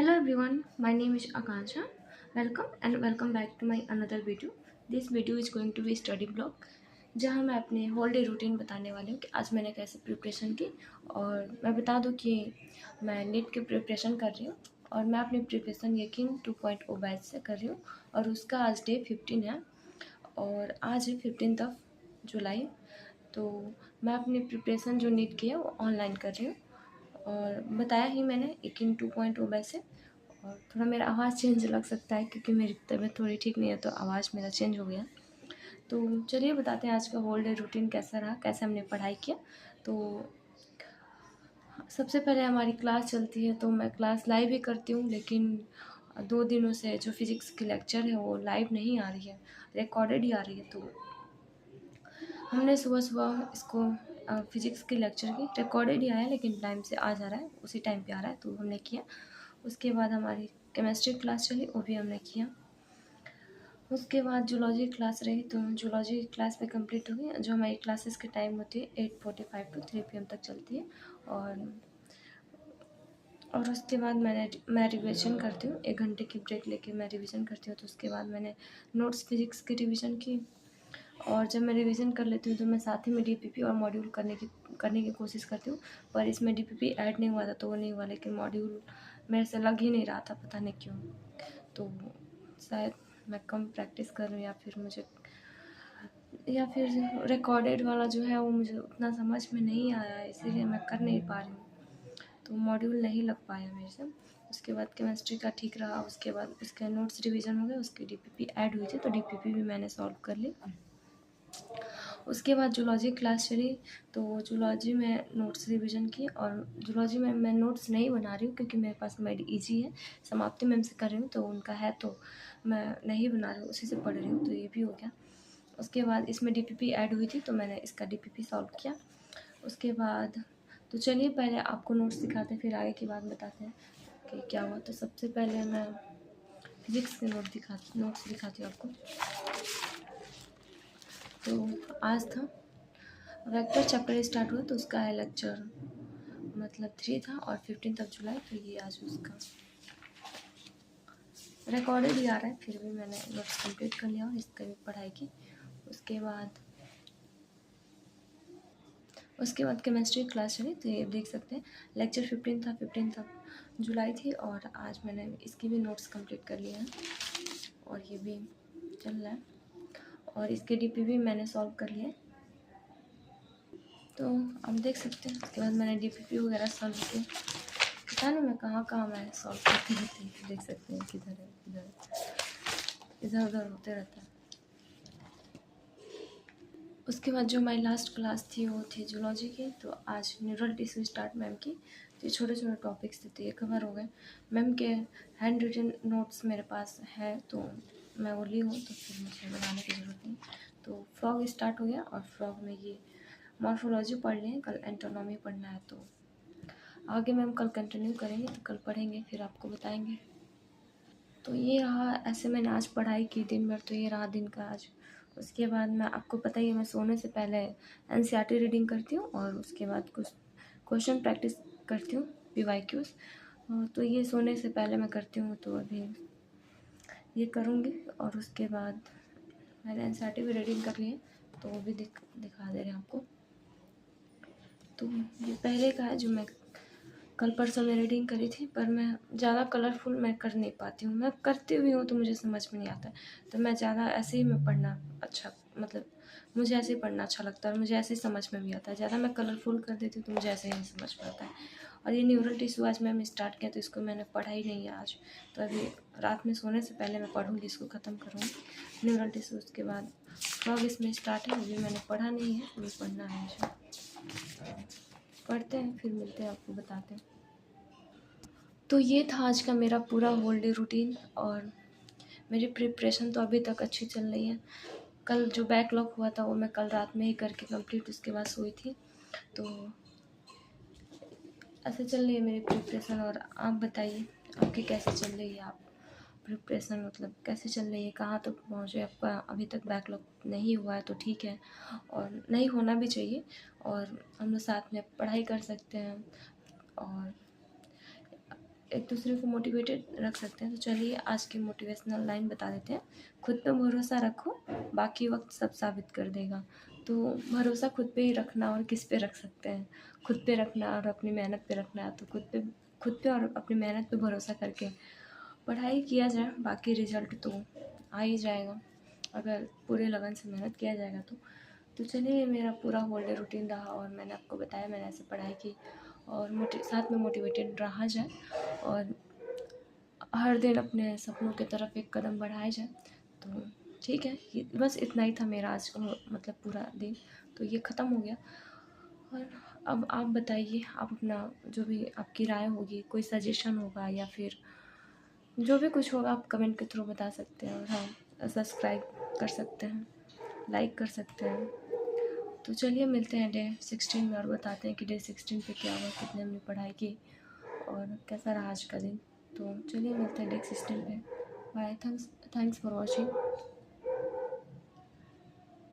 Hello everyone, my name is Akansha. Welcome back to my another video. This video is going to be study blog जहाँ मैं अपने whole day routine बताने वाली हूँ कि आज मैंने कैसे प्रिपरेशन की। और मैं बता दूँ कि मैं नीट की प्रिपरेशन कर रही हूँ और मैं अपनी प्रिपरेशन यकीन 2.0 बैच से कर रही हूँ और उसका आज डे 15 है और आज है 15 जुलाई। तो मैं अपनी प्रिपरेशन जो नीट की है वो ऑनलाइन कर रही हूँ और बताया ही मैंने यकीन 2.0 बैच से। और थोड़ा मेरा आवाज़ चेंज लग सकता है क्योंकि मेरी तबीयत थोड़ी ठीक नहीं है तो आवाज़ मेरा चेंज हो गया। तो चलिए बताते हैं आज का होल डे रूटीन कैसा रहा, कैसे हमने पढ़ाई किया। तो सबसे पहले हमारी क्लास चलती है तो मैं क्लास लाइव ही करती हूँ, लेकिन 2 दिनों से जो फिज़िक्स की लेक्चर है वो लाइव नहीं आ रही है, रिकॉर्डेड ही आ रही है। तो हमने सुबह सुबह इसको फिज़िक्स के लेक्चर की रिकॉर्डेड ही आया लेकिन टाइम से आ जा रहा है, उसी टाइम पे आ रहा है तो हमने किया। उसके बाद हमारी केमिस्ट्री क्लास चली, वो भी हमने किया। उसके बाद जूलॉजी क्लास रही तो जूलॉजी क्लास पे कंप्लीट हो गई। जो हमारी क्लासेस के टाइम होती है 8:45 टू 3 PM तक चलती है। और उसके बाद मैं रिवीजन करती हूँ, 1 घंटे की ब्रेक लेके मैं रिवीजन करती हूँ। तो उसके बाद मैंने नोट्स फिज़िक्स की रिवीजन की और जब मैं रिवीजन कर लेती हूँ तो मैं साथ ही में डीपीपी और मॉड्यूल करने की कोशिश करती हूँ। पर इसमें डीपीपी ऐड नहीं हुआ था तो वो नहीं हुआ, लेकिन मॉड्यूल मेरे से लग ही नहीं रहा था, पता नहीं क्यों। तो शायद मैं कम प्रैक्टिस कर रही हूँ या फिर रिकॉर्डेड वाला जो है वो मुझे उतना समझ में नहीं आया, इसीलिए मैं कर नहीं पा रही हूँ। तो मॉड्यूल नहीं लग पाया मेरे से। उसके बाद केमिस्ट्री का ठीक रहा, उसके बाद उसके नोट्स रिवीजन हो गए, उसकी डीपीपी ऐड हुई थी तो डीपीपी भी मैंने सॉल्व कर ली। उसके बाद जूलॉजी क्लास चली तो जूलॉजी में नोट्स रिवीजन की। और जूलॉजी में मैं नोट्स नहीं बना रही हूँ क्योंकि मेरे पास मेड ईजी है, समाप्ति मैम से कर रही हूँ तो उनका है तो मैं नहीं बना रही हूँ, उसी से पढ़ रही हूँ, तो ये भी हो गया। उसके बाद इसमें डीपीपी ऐड हुई थी तो मैंने इसका डीपीपी सॉल्व किया। उसके बाद तो चलिए पहले आपको नोट्स दिखाते हैं, फिर आगे की बात बताते हैं कि क्या हुआ। तो सबसे पहले मैं फिज़िक्स के नोट्स दिखाती हूँ आपको। तो आज था वेक्टर चैप्टर स्टार्ट हुआ तो उसका है लेक्चर मतलब 3 था और 15 जुलाई, तो ये आज उसका रिकॉर्डेड ही आ रहा है, फिर भी मैंने नोट्स कंप्लीट कर लिया और इसका भी पढ़ाई की। उसके बाद केमिस्ट्री क्लास चली तो ये देख सकते हैं लेक्चर 15 जुलाई थी और आज मैंने इसकी भी नोट्स कंप्लीट कर लिया है और ये भी चल रहा है और इसके डीपी भी मैंने सॉल्व कर लिया। तो आप देख सकते हैं उसके बाद मैंने डीपीपी वगैरह सॉल्व किया। पता नहीं मैं कहाँ मैं सॉल्व करती रहती हूँ, देख सकते हैं किधर है इधर उधर होते रहता है। उसके बाद जो हमारी लास्ट क्लास थी वो थी जूलॉजी की। तो आज न्यूरल टिश्यू स्टार्ट मैम की, तो ये छोटे छोटे टॉपिक्स थे तो ये कवर हो गए। मैम के हैंड रिटन नोट्स मेरे पास है तो मैं वो ली हूँ तो फिर मुझे बनाने की ज़रूरत नहीं। तो फ्रॉग स्टार्ट हो गया और फ्रॉग में ये मॉर्फोलॉजी पढ़ लें, कल एंटोनॉमी पढ़ना है तो आगे मैम कल कंटिन्यू करेंगे, तो कल पढ़ेंगे फिर आपको बताएंगे। तो ये रहा, ऐसे मैंने आज पढ़ाई की दिन भर, तो ये रहा दिन का आज। उसके बाद मैं आपको पता ही है मैं सोने से पहले एनसीईआरटी रीडिंग करती हूँ और उसके बाद कुछ क्वेश्चन प्रैक्टिस करती हूँ पीवाईक्यूज, तो ये सोने से पहले मैं करती हूँ तो अभी ये करूँगी। और उसके बाद मैंने एनसीईआरटी भी रीडिंग कर ली है तो वो भी दिखा दे रहे हैं आपको। तो ये पहले का है जो मैं कल परसों में रीडिंग करी थी, पर मैं ज़्यादा कलरफुल मैं कर नहीं पाती हूँ, मैं करती हुई हूँ तो मुझे समझ में नहीं आता है। तो मैं ज़्यादा ऐसे ही मैं पढ़ना अच्छा मतलब मुझे ऐसे ही पढ़ना अच्छा लगता है और मुझे ऐसे ही समझ में भी आता है। ज़्यादा मैं कलरफुल कर देती हूँ तो मुझे ऐसे ही नहीं समझ में आता है। और ये न्यूरल टिश्यू आज मैंने स्टार्ट किया तो इसको मैंने पढ़ा ही नहीं है आज, तो अभी रात में सोने से पहले मैं पढ़ूँगी, इसको ख़त्म करूँगी न्यूरल टिश्यू। उसके बाद फ्रॉग इसमें स्टार्ट है, अभी मैंने पढ़ा नहीं है, अभी पढ़ना है मुझे। पढ़ते हैं फिर मिलते हैं, आपको बताते हैं। तो ये था आज का मेरा पूरा होल डे रूटीन और मेरी प्रिपरेशन तो अभी तक अच्छी चल रही है। कल जो बैकलॉग हुआ था वो मैं कल रात में ही करके कंप्लीट उसके बाद सोई थी। तो ऐसे चल रही है मेरी प्रिपरेशन। और आप बताइए आपकी कैसे चल रही है, आप प्रिपरेशन मतलब कैसे चल रही है, कहाँ तक पहुँचे? आपका अभी तक बैकलॉग नहीं हुआ है तो ठीक है और नहीं होना भी चाहिए और हम लोग साथ में पढ़ाई कर सकते हैं। और एक दूसरे को मोटिवेटेड रख सकते हैं। तो चलिए आज की मोटिवेशनल लाइन बता देते हैं। खुद पे भरोसा रखो, बाकी वक्त सब साबित कर देगा। तो भरोसा खुद पे ही रखना, और किस पे रख सकते हैं? खुद पे रखना और अपनी मेहनत पे रखना है। तो खुद पे और अपनी मेहनत पे भरोसा करके पढ़ाई किया जाए, बाकी रिजल्ट तो आ ही जाएगा अगर पूरे लगन से मेहनत किया जाएगा तो चलिए, मेरा पूरा होल डे रूटीन रहा और मैंने आपको बताया मैंने ऐसे पढ़ाई की, और साथ में मोटिवेटेड रहा जाए और हर दिन अपने सपनों की तरफ एक कदम बढ़ाया जाए। तो ठीक है, बस इतना ही था मेरा आज का मतलब पूरा दिन। तो ये ख़त्म हो गया। और अब आप बताइए, आप अपना जो भी आपकी राय होगी, कोई सजेशन होगा या फिर जो भी कुछ होगा, आप कमेंट के थ्रू बता सकते हैं। और हाँ, सब्सक्राइब कर सकते हैं, लाइक कर सकते हैं। तो चलिए मिलते हैं डे 16 में और बताते हैं कि डे 16 पे क्या हुआ, कितने हमने पढ़ाई की और कैसा रहा आज का दिन। तो चलिए मिलते हैं डे 16 पे। Bye, thanks for watching.